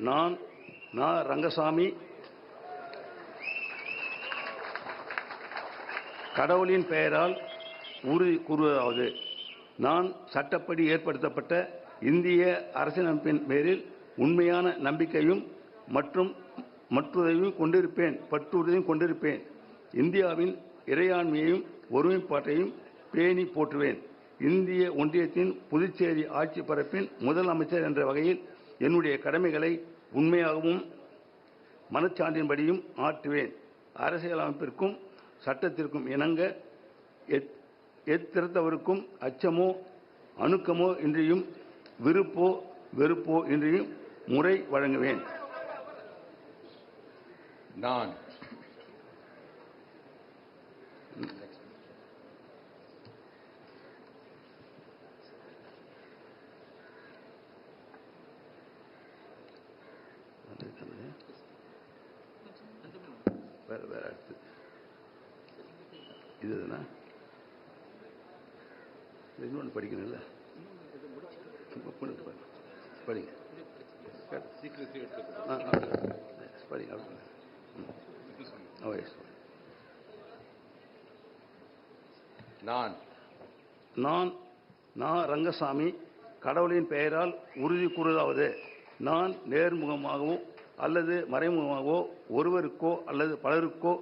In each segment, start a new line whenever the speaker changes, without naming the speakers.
நான் ரங்கசாமி கடவுளின் பெயரால் உறுதி கூறுவதாவது, நான் சட்டப்படி ஏற்படுத்தப்பட்ட இந்திய அரசியலமைப்பின் பேரில் உண்மையான நம்பிக்கையும் பற்றுறுதியும் கொண்டிருப்பேன். இந்தியாவின் இறையாண்மையையும் ஒருமைப்பாட்டையும் பேணி போற்றுவேன். இந்திய ஒன்றியத்தின் புதுச்சேரி ஆட்சி பரப்பின் முதலமைச்சர் என்ற வகையில் என்னுடைய கடமைகளை உண்மையாகவும் மனச்சான்றின்படியும் ஆற்றுவேன். அரசியலமைப்பிற்கும் சட்டத்திற்கும் இணங்க எத்திருத்தவருக்கும் அச்சமோ அணுக்கமோ இன்றியும் விருப்போ வெறுப்போ இன்றியும் முறை வழங்குவேன்.
நான்
வேற அடுத்து இதுதானா? இன்னொன்று படிக்கணும்ல, படிங்க படிங்க. நான் ரங்கசாமி கடவுளின் பெயரால் உறுதி கூறுவதாவது, நான் நேர்முகமாகவோ அல்லது மறைமுகமாகவோ ஒருவருக்கோ அல்லது பலருக்கோ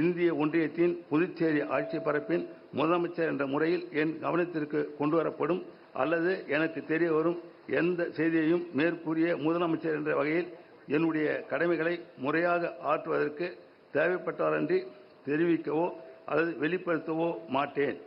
இந்திய ஒன்றியத்தின் புதுச்சேரி ஆட்சி பரப்பின் முதலமைச்சர் என்ற முறையில் என் கவனத்திற்கு கொண்டு வரப்படும் அல்லது எனக்கு தெரிய வரும் எந்த செய்தியையும் மேற்கூறிய முதலமைச்சர் என்ற வகையில் என்னுடைய கடமைகளை முறையாக ஆற்றுவதற்கு தேவைப்பட்டாரன்றி தெரிவிக்கவோ அல்லது வெளிப்படுத்தவோ மாட்டேன்.